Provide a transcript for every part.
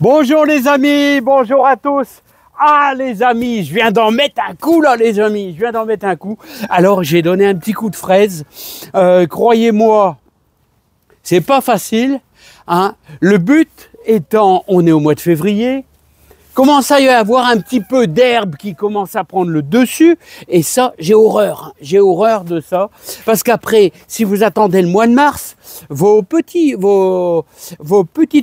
Bonjour les amis, bonjour à tous. Ah les amis, je viens d'en mettre un coup là les amis, je viens d'en mettre un coup. Alors j'ai donné un petit coup de fraise. Croyez-moi, c'est pas facile, hein. Le but étant, on est au mois de février, commence à y avoir un petit peu d'herbe qui commence à prendre le dessus, et ça, j'ai horreur de ça, parce qu'après, si vous attendez le mois de mars, vos petites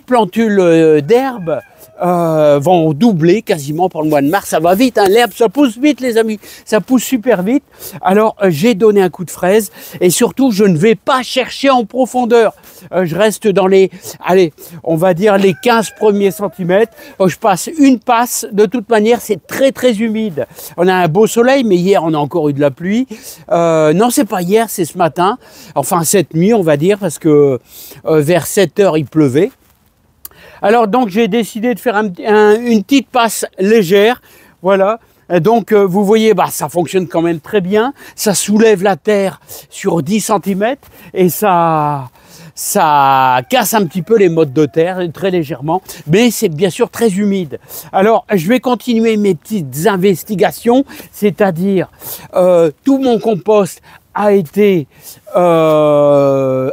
plantules d'herbe vont doubler quasiment pour le mois de mars. Ça va vite, hein. L'herbe, ça pousse vite les amis, ça pousse super vite. Alors j'ai donné un coup de fraise, et surtout je ne vais pas chercher en profondeur. Je reste dans les, allez, on va dire les 15 premiers centimètres. Je passe une passe, de toute manière c'est très humide. On a un beau soleil, mais hier on a encore eu de la pluie. Non, c'est pas hier, c'est ce matin, enfin cette nuit on va dire, parce que vers 7 heures il pleuvait. Alors donc j'ai décidé de faire une petite passe légère, voilà. Et donc vous voyez, bah, ça fonctionne quand même très bien, ça soulève la terre sur 10 cm et ça casse un petit peu les mottes de terre, très légèrement, mais c'est bien sûr très humide. Alors je vais continuer mes petites investigations, c'est-à-dire tout mon compost a été en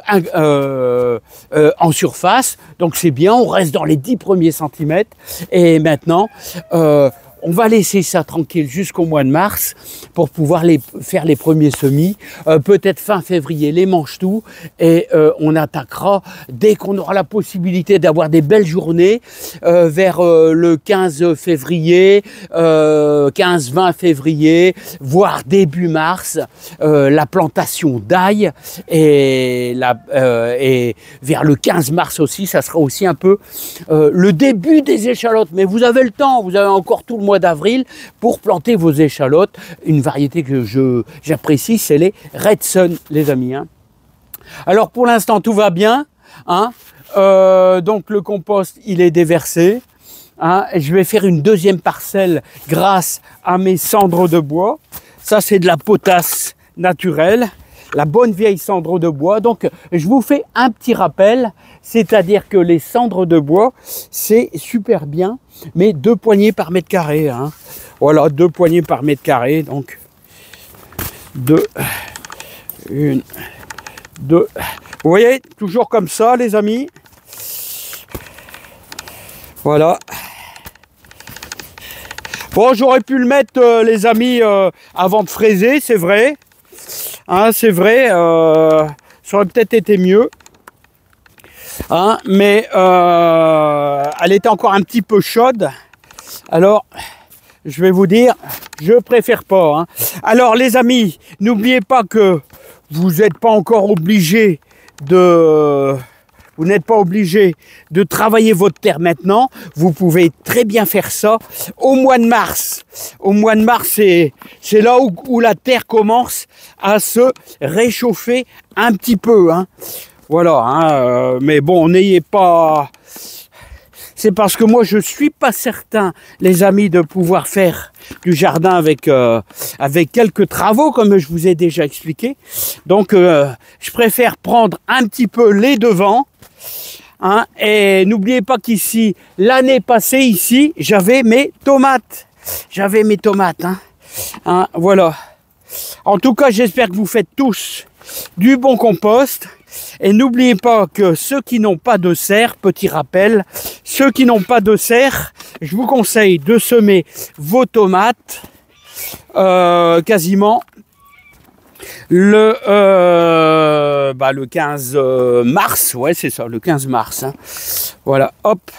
surface, donc c'est bien, on reste dans les 10 premiers centimètres, et maintenant on va laisser ça tranquille jusqu'au mois de mars pour pouvoir faire les premiers semis. Peut-être fin février, les mange-tout, et on attaquera dès qu'on aura la possibilité d'avoir des belles journées vers le 15 février, 15-20 février, voire début mars, la plantation d'ail, et vers le 15 mars aussi, ça sera aussi un peu le début des échalotes. Mais vous avez le temps, vous avez encore tout le mois d'avril pour planter vos échalotes. Une variété que j'apprécie, c'est les Red Sun, les amis, hein. Alors pour l'instant tout va bien, hein. Donc le compost il est déversé, hein. Je vais faire une deuxième parcelle grâce à mes cendres de bois. Ça c'est de la potasse naturelle, la bonne vieille cendre de bois. Donc je vous fais un petit rappel, c'est-à-dire que les cendres de bois c'est super bien, mais 2 poignées par mètre carré, hein. Voilà, 2 poignées par mètre carré, donc 2, 1, 2. Vous voyez, toujours comme ça les amis. Voilà. Bon, j'aurais pu le mettre les amis avant de fraiser, c'est vrai. Hein, c'est vrai, ça aurait peut-être été mieux. Hein, mais elle était encore un petit peu chaude. Alors, je vais vous dire, je préfère pas, hein. Alors les amis, n'oubliez pas que vous n'êtes pas encore obligé de... Vous n'êtes pas obligé de travailler votre terre maintenant. Vous pouvez très bien faire ça au mois de mars. Au mois de mars, c'est là où la terre commence à se réchauffer un petit peu, hein. Voilà, hein, mais bon, n'ayez pas... C'est parce que moi, je suis pas certain, les amis, de pouvoir faire du jardin avec quelques travaux, comme je vous ai déjà expliqué. Donc, je préfère prendre un petit peu les devants. Hein, et n'oubliez pas qu'ici, l'année passée, ici, j'avais mes tomates. J'avais mes tomates. Hein. Hein, voilà. En tout cas, j'espère que vous faites tous du bon compost. Et n'oubliez pas que ceux qui n'ont pas de serre, petit rappel, ceux qui n'ont pas de serre, je vous conseille de semer vos tomates quasiment le 15 mars, ouais c'est ça, le 15 mars. Hein. Voilà, hop.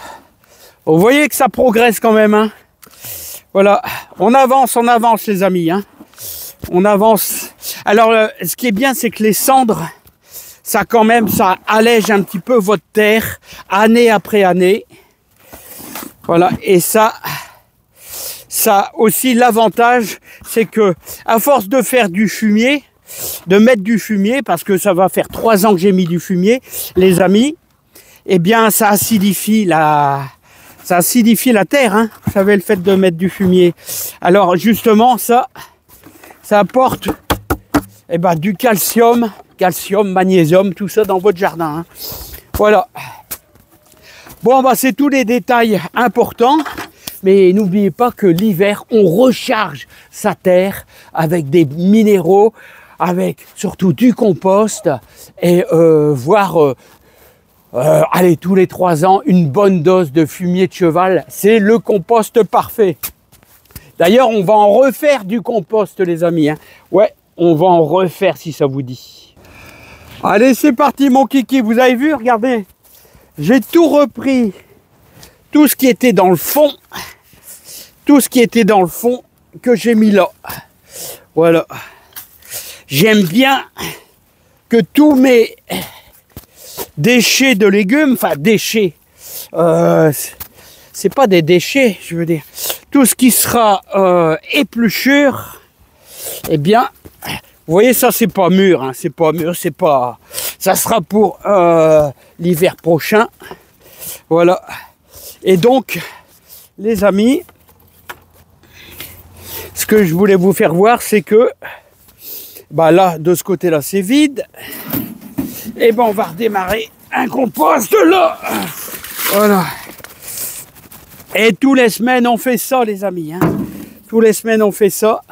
Vous voyez que ça progresse quand même. Hein. Voilà, on avance les amis. Hein. On avance. Alors, ce qui est bien, c'est que les cendres, ça quand même, ça allège un petit peu votre terre, année après année. Voilà, et ça aussi l'avantage, c'est que à force de faire du fumier, de mettre du fumier, parce que ça va faire 3 ans que j'ai mis du fumier, les amis, eh bien ça acidifie la terre, hein. Vous savez, le fait de mettre du fumier. Alors justement, ça apporte du calcium, magnésium, tout ça dans votre jardin, hein. Voilà. Bon, bah c'est tous les détails importants. Mais n'oubliez pas que l'hiver, on recharge sa terre avec des minéraux, avec surtout du compost et voire, allez, tous les 3 ans, une bonne dose de fumier de cheval. C'est le compost parfait. D'ailleurs, on va en refaire du compost, les amis. Hein. Ouais, on va en refaire si ça vous dit. Allez, c'est parti, mon kiki. Vous avez vu, regardez. J'ai tout repris. Tout ce qui était dans le fond. Tout ce qui était dans le fond que j'ai mis là. Voilà. J'aime bien que tous mes déchets de légumes, enfin déchets, c'est pas des déchets, je veux dire, tout ce qui sera épluchure, eh bien, vous voyez, ça c'est pas mûr, hein, c'est pas mûr, c'est pas, ça sera pour l'hiver prochain, voilà. Et donc, les amis, ce que je voulais vous faire voir, c'est que, bah là, de ce côté-là, c'est vide. Et ben, on va redémarrer un compost là. Voilà. Et tous les semaines, on fait ça, les amis. Hein. Tous les semaines, on fait ça.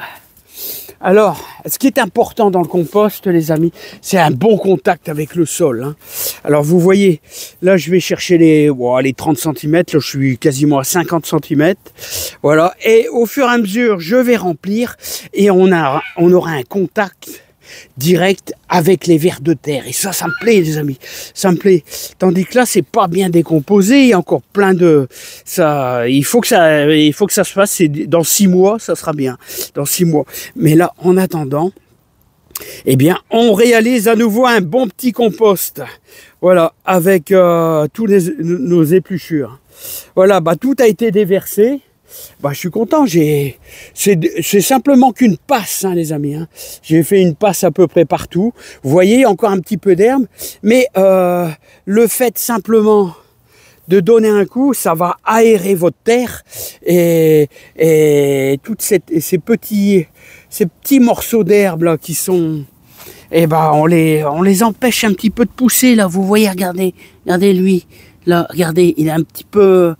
Alors, ce qui est important dans le compost, les amis, c'est un bon contact avec le sol. Hein. Alors, vous voyez, là, je vais chercher les 30 cm. Là, je suis quasiment à 50 cm. Voilà. Et au fur et à mesure, je vais remplir et on aura un contact direct avec les vers de terre. Et ça me plaît, les amis. Ça me plaît. Tandis que là, c'est pas bien décomposé. Il y a encore plein de... Il faut que ça se fasse. Dans 6 mois, ça sera bien. Dans 6 mois. Mais là, en attendant, eh bien, on réalise à nouveau un bon petit compost. Voilà, avec tous nos épluchures. Voilà, bah, tout a été déversé. Bah, je suis content, c'est simplement qu'une passe, hein, les amis. Hein. J'ai fait une passe à peu près partout. Vous voyez, encore un petit peu d'herbe. Mais le fait simplement de donner un coup, ça va aérer votre terre. Et toutes ces petits morceaux d'herbe là qui sont... Eh ben, on les empêche un petit peu de pousser, là. Vous voyez, regardez lui. Là, regardez, il est un petit peu...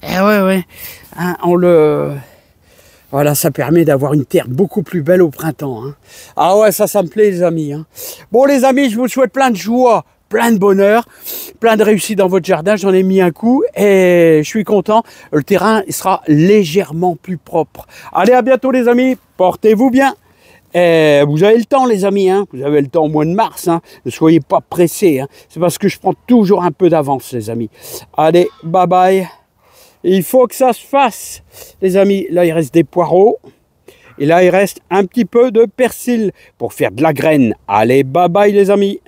Eh ouais. Hein, voilà, ça permet d'avoir une terre beaucoup plus belle au printemps. Hein. Ah ouais, ça me plaît, les amis. Hein. Bon, les amis, je vous souhaite plein de joie, plein de bonheur, plein de réussite dans votre jardin. J'en ai mis un coup et je suis content. Le terrain il sera légèrement plus propre. Allez, à bientôt, les amis. Portez-vous bien. Et vous avez le temps, les amis. Hein. Vous avez le temps au mois de mars. Hein. Ne soyez pas pressés. Hein. C'est parce que je prends toujours un peu d'avance, les amis. Allez, bye bye. Il faut que ça se fasse, les amis. Là, il reste des poireaux. Et là, il reste un petit peu de persil pour faire de la graine. Allez, bye bye, les amis.